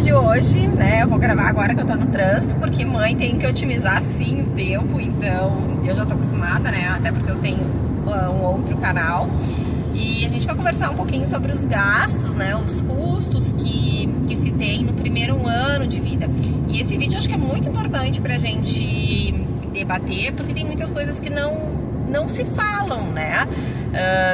de hoje, né, eu vou gravar agora que eu tô no trânsito, porque mãe tem que otimizar sim o tempo, então eu já tô acostumada, né, até porque eu tenho um outro canal. E a gente vai conversar um pouquinho sobre os gastos, né, os custos que se tem no primeiro ano de vida. E esse vídeo eu acho que é muito importante pra gente debater, porque tem muitas coisas que não se falam, né?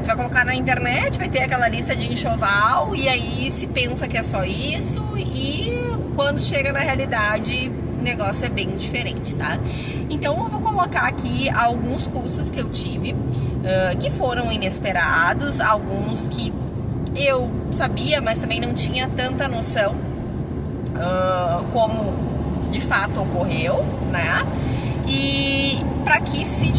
Tu vai colocar na internet, vai ter aquela lista de enxoval, e aí se pensa que é só isso, e quando chega na realidade o negócio é bem diferente, tá? Então eu vou colocar aqui alguns custos que eu tive, que foram inesperados, alguns que eu sabia, mas também não tinha tanta noção como de fato ocorreu, né? E para que se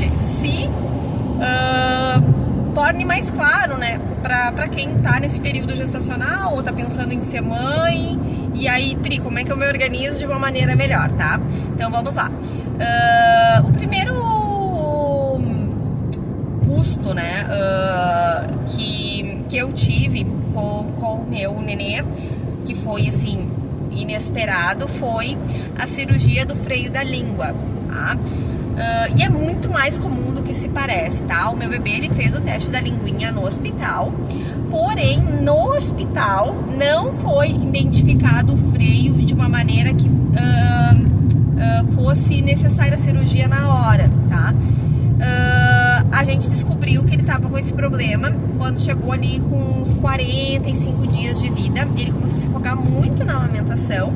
torne mais claro, né, para quem tá nesse período gestacional ou tá pensando em ser mãe. E aí, Pri, como é que eu me organizo de uma maneira melhor, tá? Então vamos lá. O primeiro custo, né, que eu tive com o meu nenê, que foi assim inesperado, foi a cirurgia do freio da língua, tá? E é muito mais comum do que se parece, tá? O meu bebê, ele fez o teste da linguinha no hospital, porém no hospital não foi identificado o freio de uma maneira que fosse necessária a cirurgia na hora, tá? A gente descobriu que ele estava com esse problema quando chegou ali com uns 45 dias de vida. Ele começou a se afogar muito na amamentação.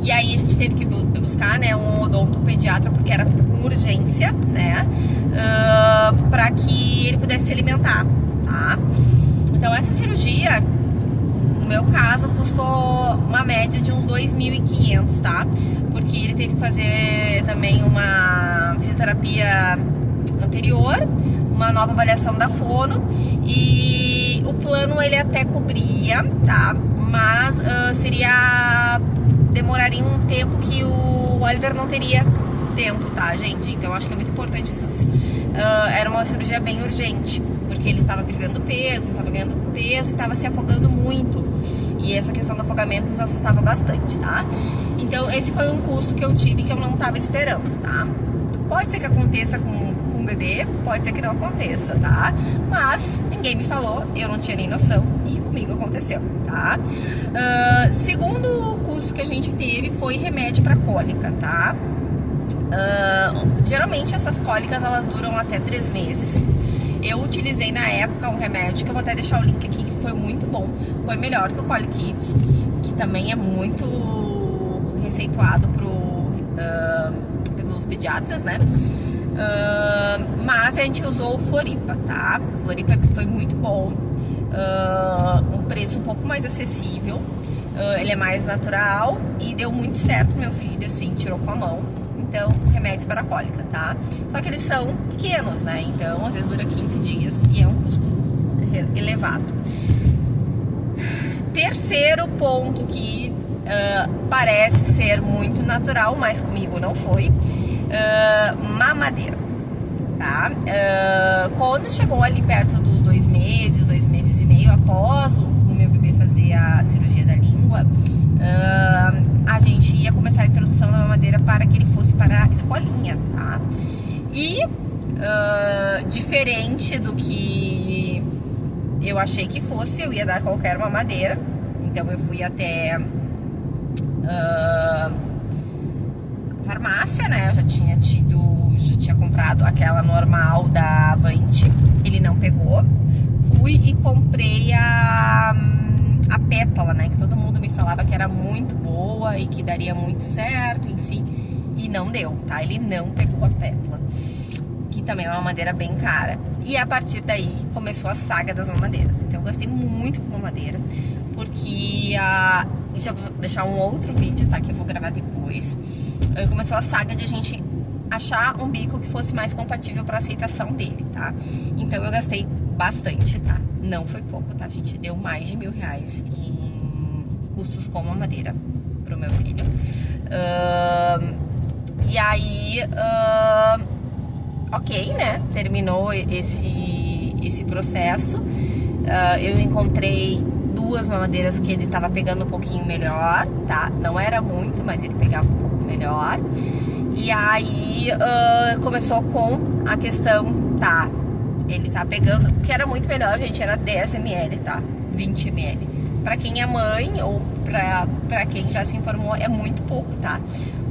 E aí a gente teve que buscar, né, um odontopediatra, porque era com urgência, né, para que ele pudesse se alimentar, tá? Então essa cirurgia, no meu caso, custou uma média de uns 2.500, tá? Porque ele teve que fazer também uma fisioterapia anterior, uma nova avaliação da fono, e o plano ele até cobria, tá? Mas demoraria um tempo que o Oliver não teria tempo, tá, gente? Então acho que é muito importante. Era uma cirurgia bem urgente, porque ele estava perdendo peso, não estava ganhando peso e estava se afogando muito. E essa questão do afogamento nos assustava bastante, tá? Então esse foi um custo que eu tive que eu não estava esperando, tá? Pode ser que aconteça com o bebê, pode ser que não aconteça, tá? Mas ninguém me falou, eu não tinha nem noção e comigo aconteceu, tá? Segundo custo que a gente teve foi remédio para cólica, tá? Geralmente essas cólicas elas duram até 3 meses. Eu utilizei na época um remédio que eu vou até deixar o link aqui, que foi muito bom, foi melhor que o Colic Kids, que também é muito receituado pelos pediatras, né? Mas a gente usou o Floripa, tá? O Floripa foi muito bom, um preço um pouco mais acessível, ele é mais natural e deu muito certo, meu filho, assim, tirou com a mão. Então, remédios para cólica, tá? Só que eles são pequenos, né? Então, às vezes dura 15 dias e é um custo elevado. Terceiro ponto que parece ser muito natural, mas comigo não foi, mamadeira, tá? Quando chegou ali perto dos 2 meses e meio após o meu bebê fazer a cirurgia da língua, a gente ia começar a introdução da mamadeira para que ele fosse para a escolinha, tá? E diferente do que eu achei que fosse, eu ia dar qualquer mamadeira. Então eu fui até farmácia, né? Eu já tinha comprado aquela normal da Avante, ele não pegou. Fui e comprei a pétala, né? Que todo mundo me falava que era muito boa e que daria muito certo, enfim. E não deu, tá? Ele não pegou a pétala, que também é uma mamadeira bem cara. E a partir daí começou a saga das mamadeiras. Então eu gastei muito com mamadeira, porque isso eu vou deixar um outro vídeo, tá? Que eu vou gravar depois. Começou a saga de a gente achar um bico que fosse mais compatível para aceitação dele, tá? Então eu gastei bastante, tá? Não foi pouco, tá, gente? Deu mais de R$1.000 em custos com mamadeira pro meu filho. E aí, ok, né? Terminou esse processo. Eu encontrei 2 mamadeiras que ele tava pegando um pouquinho melhor, tá? Não era muito, mas ele pegava um pouco melhor. E aí começou com a questão, tá? Ele tá pegando, o que era muito melhor, gente, era 10 ml, tá? 20 ml. Pra quem é mãe ou pra quem já se informou, é muito pouco, tá?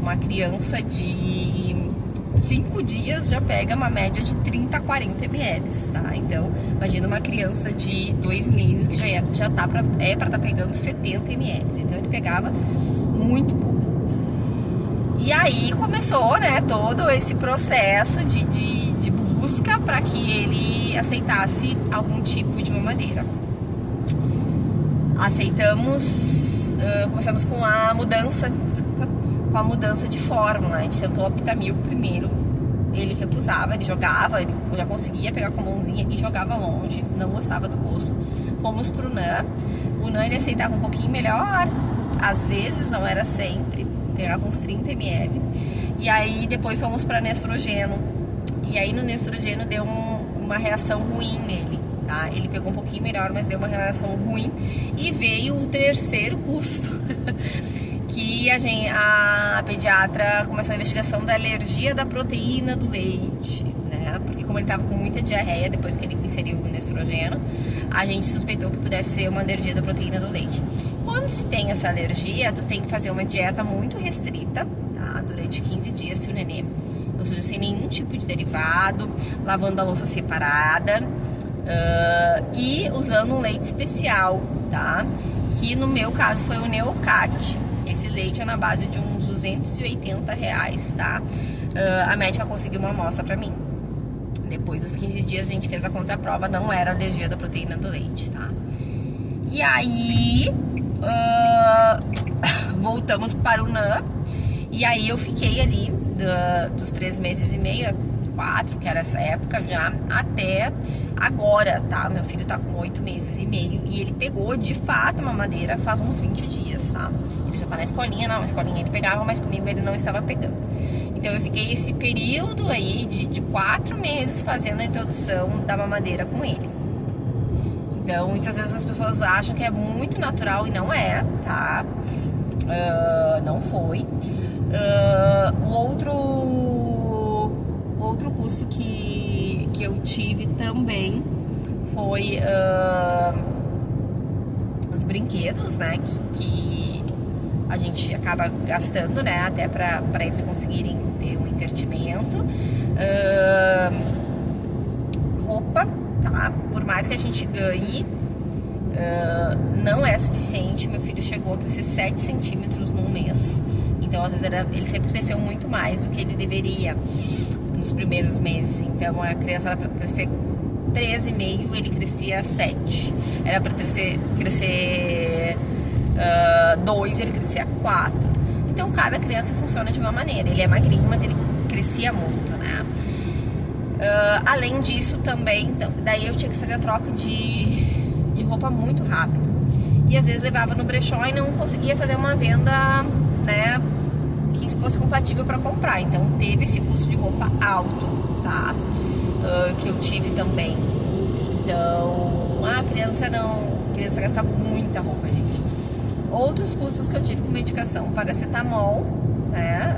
Uma criança de 5 dias já pega uma média de 30 a 40 ml, tá? Então, imagina uma criança de 2 meses que já tá pra tá pegando 70 ml. Então, ele pegava muito pouco. E aí começou, né, todo esse processo de busca para que ele aceitasse algum tipo de mamadeira. Aceitamos, começamos com a mudança, com a mudança de fórmula. A gente tentou Aptamil primeiro, ele recusava, ele jogava, ele já conseguia pegar com a mãozinha e jogava longe, não gostava do gosto. Fomos pro NAN, o NAN ele aceitava um pouquinho melhor, às vezes, não era sempre, pegava uns 30 ml. E aí depois fomos para Nestrogeno, e aí no Nestrogeno deu uma reação ruim nele. Tá? Ele pegou um pouquinho melhor, mas deu uma reação ruim. E veio o terceiro custo, que a pediatra começou a investigação da alergia da proteína do leite, né? Porque como ele estava com muita diarreia depois que ele inseriu o Nestrogeno, a gente suspeitou que pudesse ser uma alergia da proteína do leite. Quando se tem essa alergia, tu tem que fazer uma dieta muito restrita, tá? Durante 15 dias, se o nenê, ou seja, sem nenhum tipo de derivado, lavando a louça separada, e usando um leite especial, tá? Que no meu caso foi o Neocate. Esse leite é na base de uns R$280, tá? A médica conseguiu uma amostra pra mim. Depois dos 15 dias a gente fez a contraprova, não era alergia da proteína do leite, tá? E aí voltamos para o NAN. E aí eu fiquei ali dos 3 meses e meio, 4, que era essa época já, até agora, tá? Meu filho tá com 8 meses e meio e ele pegou de fato uma mamadeira faz uns 20 dias, tá? Ele já tá na escolinha, não, na escolinha ele pegava, mas comigo ele não estava pegando. Então eu fiquei esse período aí de 4 meses fazendo a introdução da mamadeira com ele. Então, isso às vezes as pessoas acham que é muito natural e não é, tá? Não foi. O outro custo que eu tive também foi os brinquedos, né? Que a gente acaba gastando, né? Até para eles conseguirem ter um entretenimento. Roupa, tá? Por mais que a gente ganhe, não é suficiente. Meu filho chegou a crescer 7 centímetros num mês. Então, às vezes, ele sempre cresceu muito mais do que ele deveria nos primeiros meses. Então, a criança era para crescer 13,5, ele crescia 7. Era para crescer 2, ele crescia 4. Então, cada criança funciona de uma maneira. Ele é magrinho, mas ele crescia muito, né? Além disso, também, então, daí eu tinha que fazer a troca de roupa muito rápido. E às vezes levava no brechó e não conseguia fazer uma venda, né, que fosse compatível para comprar. Então teve esse custo de roupa alto, tá? Que eu tive também. Então, a criança gasta muita roupa, gente. Outros custos que eu tive com medicação: paracetamol, né?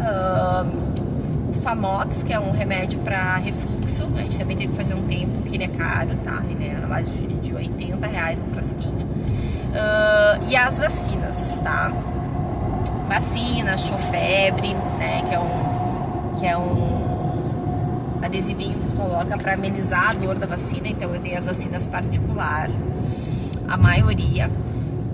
O Famox, que é um remédio para refluxo. A gente também teve que fazer um tempo, que ele é caro, tá? Ele é na base de R$80 um frasquinho. E as vacinas, tá? Vacinas, Chofebre, né? Que é um adesivinho que tu coloca para amenizar a dor da vacina. Então eu dei as vacinas particular, a maioria.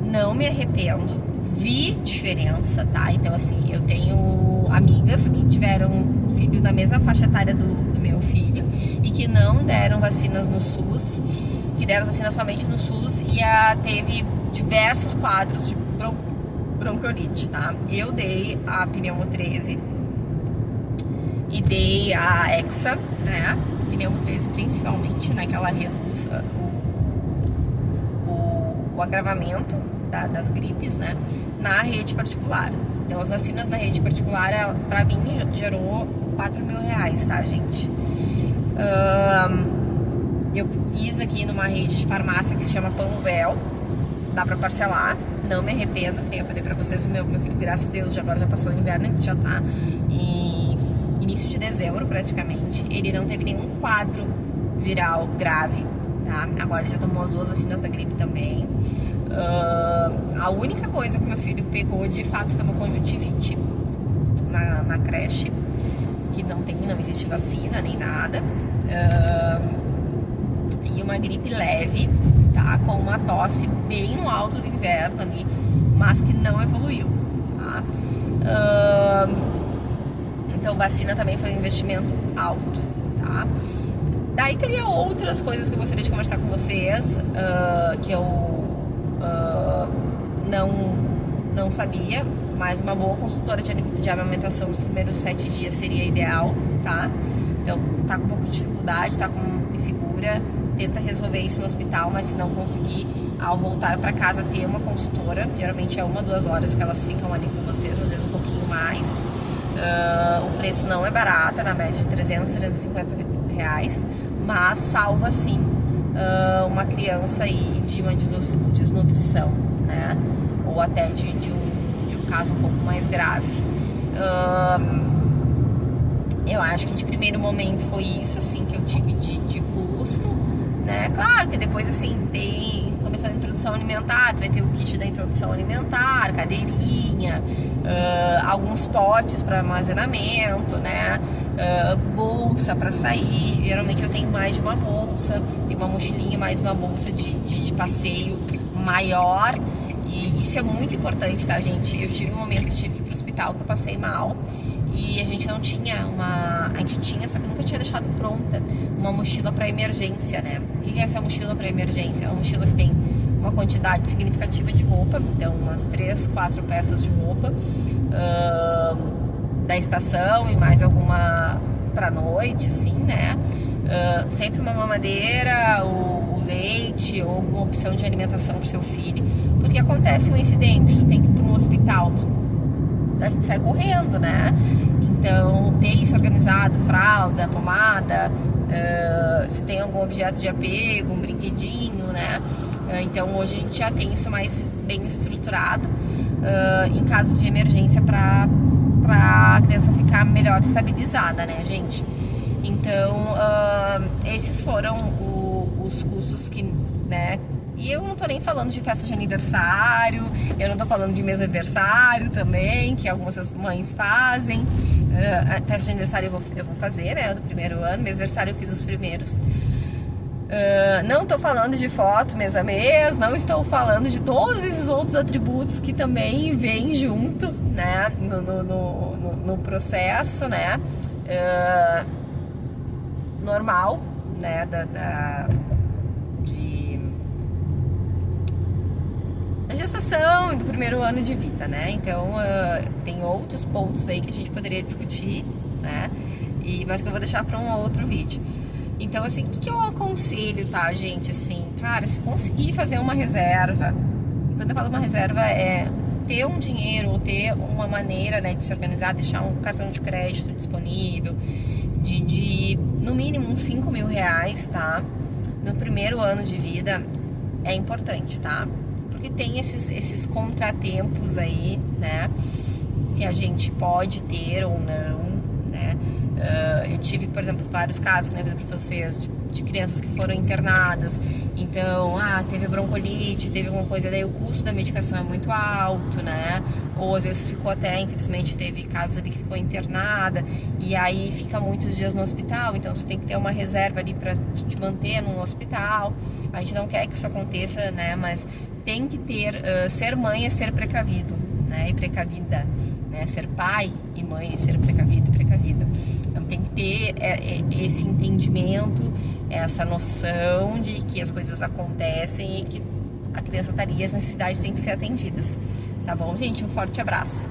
Não me arrependo, vi diferença, tá? Então assim, eu tenho amigas que tiveram filho na mesma faixa etária do meu filho e que não deram vacinas no SUS, que deram vacina somente no SUS, e teve diversos quadros de bronquiolite, tá? Eu dei a Pneumo 13 e dei a Hexa, né? Pneumo 13 principalmente, né? Que ela reduz o agravamento das gripes, né? Na rede particular. Então, as vacinas na rede particular, pra mim, gerou R$4.000, tá, gente? Eu fiz aqui numa rede de farmácia que se chama Panvel, dá pra parcelar, não me arrependo, que nem eu falei pra vocês, meu filho, graças a Deus, agora já passou o inverno, a gente já tá em início de dezembro praticamente, ele não teve nenhum quadro viral grave, tá? Agora ele já tomou as 2 vacinas da gripe também. A única coisa que meu filho pegou de fato foi uma conjuntivite na creche, que não existe vacina nem nada, e uma gripe leve, tá? Com uma tosse bem no alto do inverno ali, mas que não evoluiu, tá? Então vacina também foi um investimento alto, tá? Daí teria outras coisas que eu gostaria de conversar com vocês, que eu não sabia, mas uma boa consultora de amamentação nos primeiros 7 dias seria ideal, tá? Então, tá com um pouco de dificuldade, tá insegura, tenta resolver isso no hospital, mas se não conseguir, ao voltar para casa, ter uma consultora, geralmente é 1 ou 2 horas que elas ficam ali com vocês, às vezes um pouquinho mais. O preço não é barato, é na média de 300, 350 reais, mas salva sim uma criança aí de uma desnutrição, né? Ou até de um caso um pouco mais grave. Eu acho que de primeiro momento foi isso assim que eu tive de custo, né? Claro que depois assim começando a introdução alimentar, vai ter o kit da introdução alimentar, cadeirinha, alguns potes para armazenamento, né? Bolsa para sair, geralmente eu tenho mais de uma bolsa, tenho uma mochilinha mais uma bolsa de passeio maior, e isso é muito importante, tá, gente? Eu tive um momento que eu tive que ir pro hospital, que eu passei mal, e a gente não tinha a gente tinha, só que eu nunca tinha deixado pronta uma mochila para emergência, né? O que é essa mochila para emergência? É uma mochila que tem uma quantidade significativa de roupa, então umas 3, 4 peças de roupa da estação e mais alguma pra noite, assim, né? Sempre uma mamadeira, o leite ou alguma opção de alimentação pro seu filho, porque acontece um incidente, tu tem que ir para um hospital, a gente sai correndo, né? Então, ter isso organizado, fralda, pomada, se tem algum objeto de apego, um brinquedinho, né? Então, hoje a gente já tem isso mais bem estruturado, em caso de emergência, para a criança ficar melhor estabilizada, né, gente? Então, esses foram os custos que, né? E eu não tô nem falando de festa de aniversário, eu não tô falando de mês-aniversário também, que algumas mães fazem. A festa de aniversário eu vou fazer, né, do primeiro ano, mês-aniversário eu fiz os primeiros. Não tô falando de foto mês a mês, não estou falando de todos esses outros atributos que também vêm junto, né, no processo, né, normal, né, da gestação e do primeiro ano de vida, né? Então, tem outros pontos aí que a gente poderia discutir, né? Mas que eu vou deixar para um outro vídeo. Então, assim, o que eu aconselho, tá, gente? Assim, cara, se conseguir fazer uma reserva, quando eu falo uma reserva, é ter um dinheiro ou ter uma maneira, né, de se organizar, deixar um cartão de crédito disponível, de no mínimo uns 5 mil reais, tá? No primeiro ano de vida é importante, tá? Porque tem esses contratempos aí, né, que a gente pode ter ou não, né? Eu tive, por exemplo, vários casos, né, para vocês, de crianças que foram internadas, então, teve broncolite, teve alguma coisa, daí o custo da medicação é muito alto, né? Ou às vezes ficou até, infelizmente, teve casos ali que ficou internada, e aí fica muitos dias no hospital, então você tem que ter uma reserva ali para te manter no hospital. A gente não quer que isso aconteça, né? Mas tem que ter, ser mãe é ser precavido, né? E precavida, né? Ser pai e mãe é ser precavido e precavida. Então tem que ter esse entendimento, essa noção de que as coisas acontecem e que a criança tá ali, as necessidades têm que ser atendidas. Tá bom, gente? Um forte abraço.